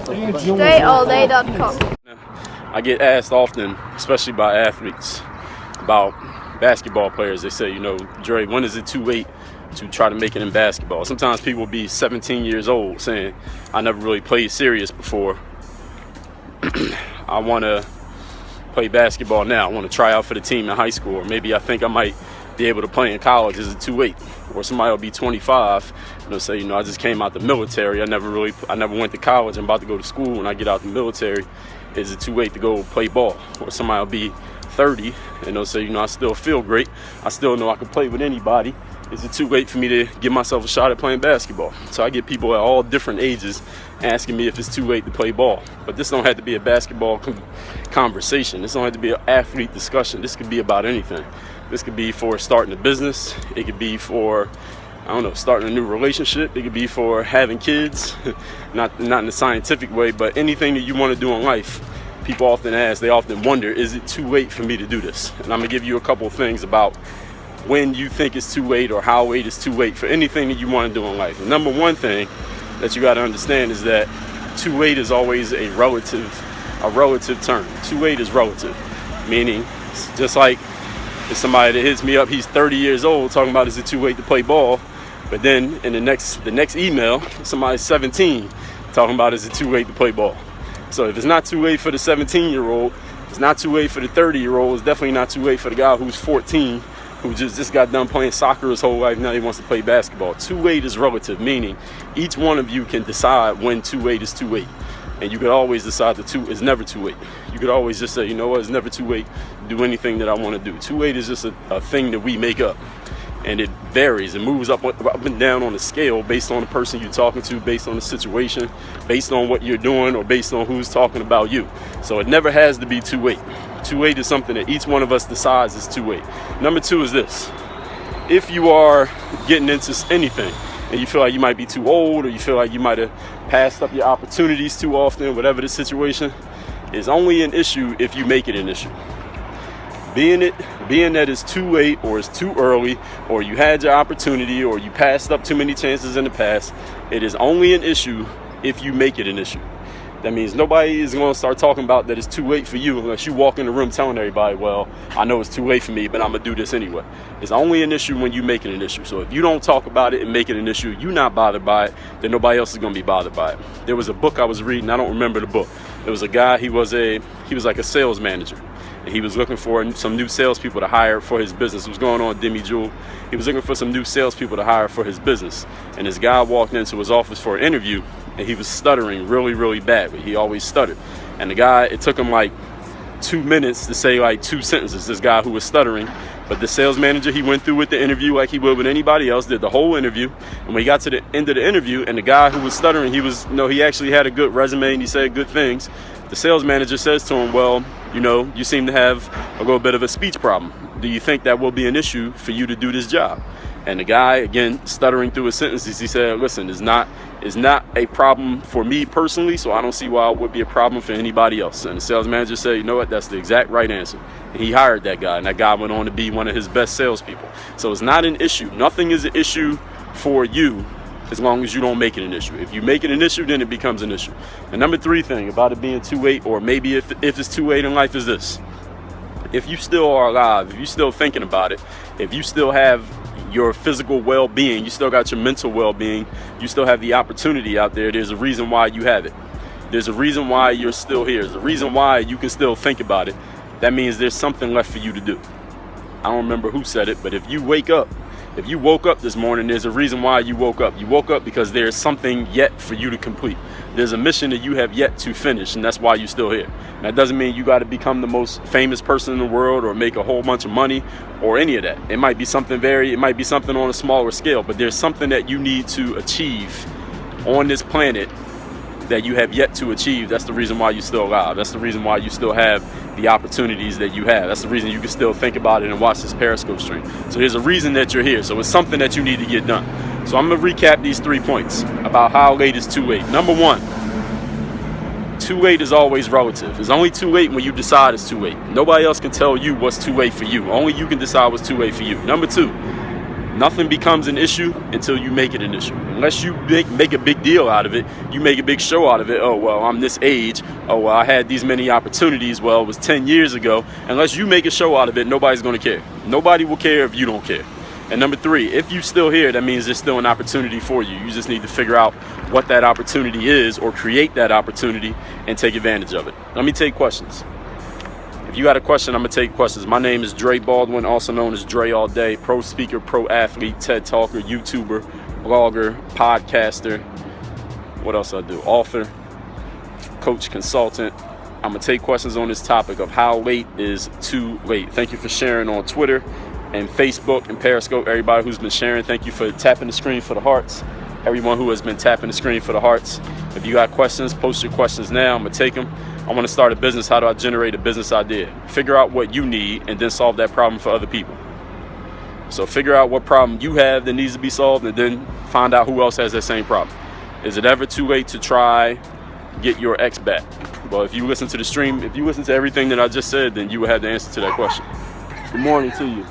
DreAllDay.com. I get asked often, especially by athletes, about basketball players. They say, Dre, when is it too late to try to make it in basketball? Sometimes people will be 17 years old saying, I never really played serious before. I want to play basketball now. I want to try out for the team in high school. Or maybe I think I might be able to play in college. Is it too late? Or somebody will be 25 and they'll say, I just came out the military. I never went to college. I'm about to go to school when I get out the military. Is it too late to go play ball? Or somebody will be 30 and they'll say, I still feel great. I still know I can play with anybody. Is it too late for me to give myself a shot at playing basketball? So I get people at all different ages asking me if it's too late to play ball. But this don't have to be a basketball conversation. This don't have to be an athlete discussion. This could be about anything. This could be for starting a business. It could be for, starting a new relationship. It could be for having kids, not in a scientific way, but anything that you want to do in life. People often ask, they often wonder, is it too late for me to do this? And I'm going to give you a couple of things about when you think it's too late or how late is too late for anything that you want to do in life. The number one thing that you got to understand is that too late is always a relative term. Too late is relative, meaning just like if somebody that hits me up, he's 30 years old talking about is it too late to play ball, but then in the next email, somebody's 17 talking about is it too late to play ball. So if it's not too late for the 17-year-old, it's not too late for the 30-year-old, it's definitely not too late for the guy who's 14 who just got done playing soccer his whole life, now he wants to play basketball. Too late is relative, meaning each one of you can decide when too late is too late. And you could always decide that it's never too late. You could always just say, it's never too late to do anything that I want to do. Too late is just a thing that we make up. And it varies. It moves up and down on the scale based on the person you're talking to, based on the situation, based on what you're doing, or based on who's talking about you. So it never has to be too late. Too late is something that each one of us decides is too late. Number two is this. If you are getting into anything and you feel like you might be too old, or you feel like you might have passed up your opportunities too often, whatever the situation, is only an issue if you make it an issue. Being that it's too late or it's too early, or you had your opportunity, or you passed up too many chances in the past, it is only an issue if you make it an issue. That means nobody is going to start talking about that it's too late for you unless you walk in the room telling everybody, well, I know it's too late for me, but I'm going to do this anyway. It's only an issue when you make it an issue. So if you don't talk about it and make it an issue, you're not bothered by it, then nobody else is going to be bothered by it. There was a book I was reading. I don't remember the book. There was a guy, he was like a sales manager. And he was looking for some new salespeople to hire for his business. It was going on Demi Jewel. He was looking for some new salespeople to hire for his business. And this guy walked into his office for an interview, and he was stuttering really, really badly. He always stuttered. And the guy, it took him like 2 minutes to say like 2 sentences, this guy who was stuttering. But the sales manager, he went through with the interview like he would with anybody else, did the whole interview. And when he got to the end of the interview, and the guy who was stuttering, he actually had a good resume and he said good things. The sales manager says to him, well, you seem to have a little bit of a speech problem. Do you think that will be an issue for you to do this job? And the guy, again, stuttering through his sentences, he said, listen, it's not a problem for me personally, so I don't see why it would be a problem for anybody else. And the sales manager said, you know what, that's the exact right answer. And he hired that guy, and that guy went on to be one of his best salespeople. So it's not an issue. Nothing is an issue for you as long as you don't make it an issue. If you make it an issue, then it becomes an issue. And number three thing about it being too late, or maybe if it's too late in life, is this. If you still are alive, if you're still thinking about it, if you still have your physical well-being, you still got your mental well-being, you still have the opportunity out there, there's a reason why you have it. There's a reason why you're still here. There's a reason why you can still think about it. That means there's something left for you to do. I don't remember who said it, but if you woke up this morning, there's a reason why you woke up. You woke up because there's something yet for you to complete. There's a mission that you have yet to finish, and that's why you're still here. And that doesn't mean you got to become the most famous person in the world or make a whole bunch of money or any of that. It might be something on a smaller scale, but there's something that you need to achieve on this planet that you have yet to achieve. That's the reason why you're still alive. That's the reason why you still have the opportunities that you have. That's the reason you can still think about it and watch this Periscope stream. So there's a reason that you're here. So it's something that you need to get done. So I'm going to recap these 3 points about how late is too late. Number one, too late is always relative. It's only too late when you decide it's too late. Nobody else can tell you what's too late for you. Only you can decide what's too late for you. Number two, Nothing becomes an issue until you make it an issue. Unless you make a big deal out of it, you make a big show out of it. Oh, well, I'm this age. Oh, well, I had these many opportunities. Well, it was 10 years ago. Unless you make a show out of it, nobody's going to care. Nobody will care if you don't care. And number 3, if you're still here, that means there's still an opportunity for you. You just need to figure out what that opportunity is or create that opportunity and take advantage of it. Let me take questions. If you got a question, I'm going to take questions. My name is Dre Baldwin, also known as Dre All Day, pro speaker, pro athlete, TED talker, YouTuber, blogger, podcaster. What else I do? Author, coach, consultant. I'm going to take questions on this topic of how late is too late. Thank you for sharing on Twitter and Facebook and Periscope. Everybody who's been sharing, thank you for tapping the screen for the hearts. Everyone who has been tapping the screen for the hearts. If you got questions, post your questions now. I'm going to take them. I want to start a business. How do I generate a business idea? Figure out what you need and then solve that problem for other people. So figure out what problem you have that needs to be solved and then find out who else has that same problem. Is it ever too late to try get your ex back? Well, if you listen to the stream, if you listen to everything that I just said, then you will have the answer to that question. Good morning to you.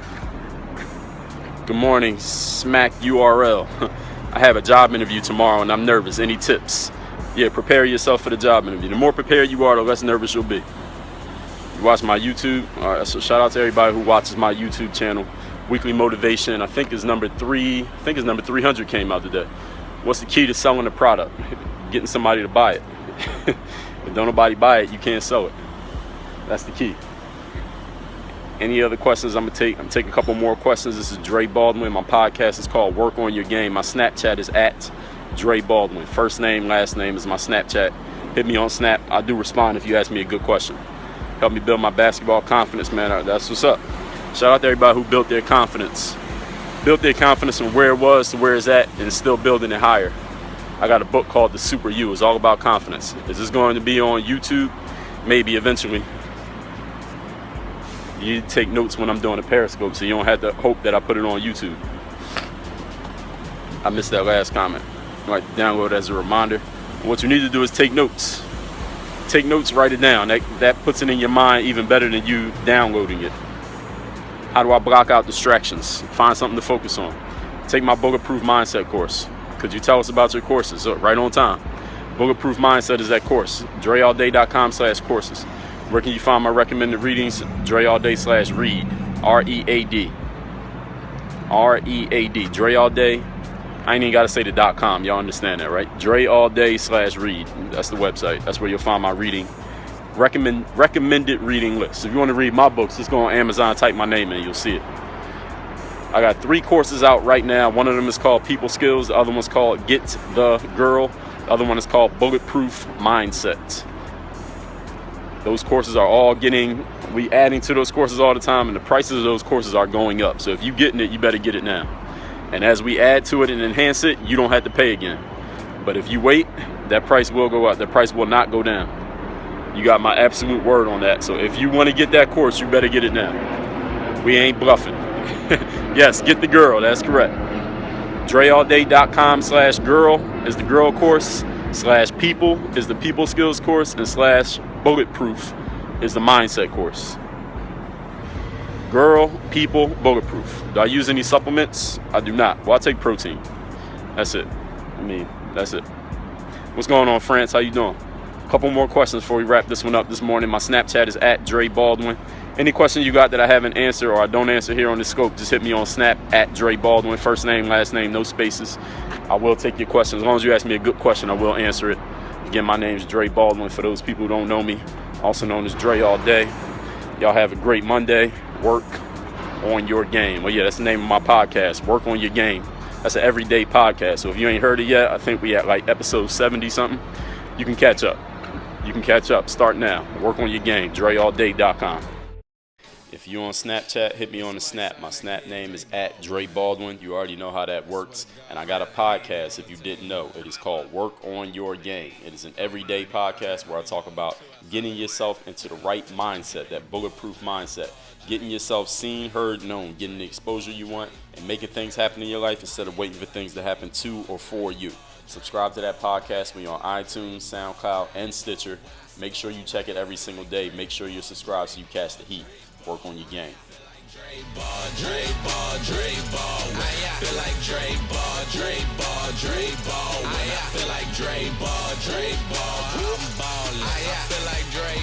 Good morning, Smack URL. I have a job interview tomorrow and I'm nervous. Any tips? Yeah, prepare yourself for the job interview. The more prepared you are, the less nervous you'll be. You watch my YouTube. All right, so shout out to everybody who watches my YouTube channel. Weekly Motivation, I think is number 300 came out today. What's the key to selling a product? Getting somebody to buy it. If don't nobody buy it, you can't sell it. That's the key. Any other questions I'm taking a couple more questions. This is Dre Baldwin. My podcast is called Work on Your Game. My Snapchat is at Dre Baldwin. First name, last name is my Snapchat. Hit me on Snap. I do respond if you ask me a good question. Help me build my basketball confidence, man. That's what's up. Shout out to everybody who built their confidence. Built their confidence from where it was to where it's at and still building it higher. I got a book called The Super You. It's all about confidence. Is this going to be on YouTube? Maybe eventually. You need to take notes when I'm doing a Periscope so you don't have to hope that I put it on YouTube. I missed that last comment. Like download it as a reminder. What you need to do is take notes. Take notes, write it down. That puts it in your mind even better than you downloading it. How do I block out distractions? Find something to focus on. Take my Bulletproof Mindset course. Could you tell us about your courses? Right on time. Bulletproof Mindset is that course. DreAllDay.com/courses. Where can you find my recommended readings? DreAllDay/read. READ. READ. Dre All Day. I ain't even got to say the .com. Y'all understand that, right? DreAllDay/read. That's the website. That's where you'll find my reading. Recommended reading list. If you want to read my books, just go on Amazon, type my name in, you'll see it. I got 3 courses out right now. One of them is called People Skills. The other one's called Get the Girl. The other one is called Bulletproof Mindset. Those courses are all we adding to those courses all the time, and the prices of those courses are going up. So if you're getting it, you better get it now. And as we add to it and enhance it, you don't have to pay again. But if you wait, that price will go up. That price will not go down. You got my absolute word on that. So if you want to get that course, you better get it now. We ain't bluffing. Yes, get the girl. That's correct. DreAllDay.com/girl is the girl course. /people is the people skills course. And /bulletproof is the mindset course. Girl, people, bulletproof. Do I use any supplements? I do not. Well, I take protein. That's it. That's it. What's going on, France? How you doing? Couple more questions before we wrap this one up this morning. My Snapchat is at Dre Baldwin. Any question you got that I haven't answered or I don't answer here on this scope, just hit me on Snap at Dre Baldwin. First name, last name, no spaces. I will take your question. As long as you ask me a good question, I will answer it. Again, my name is Dre Baldwin. For those people who don't know me, also known as Dre All Day. Y'all have a great Monday. Work on your game. Well, yeah, that's the name of my podcast. Work on your game. That's an everyday podcast. So if you ain't heard it yet, I think we at like episode 70 something. You can catch up. Start now. Work on your game. DreAllDay.com. If you're on Snapchat, hit me on the Snap. My Snap name is at Dre Baldwin. You already know how that works. And I got a podcast, if you didn't know. It is called Work on Your Game. It is an everyday podcast where I talk about getting yourself into the right mindset, that bulletproof mindset. Getting yourself seen, heard, known. Getting the exposure you want and making things happen in your life instead of waiting for things to happen to or for you. Subscribe to that podcast when you're on iTunes, SoundCloud, and Stitcher. Make sure you check it every single day. Make sure you're subscribed so you catch the heat. Work on your game. Dre ball, Dre ball, Dre ball. When I feel like Dre ball, Dre ball, Dre ball. When I feel like Dre ball, Dre ball. I'm ballin'. I feel like Dre.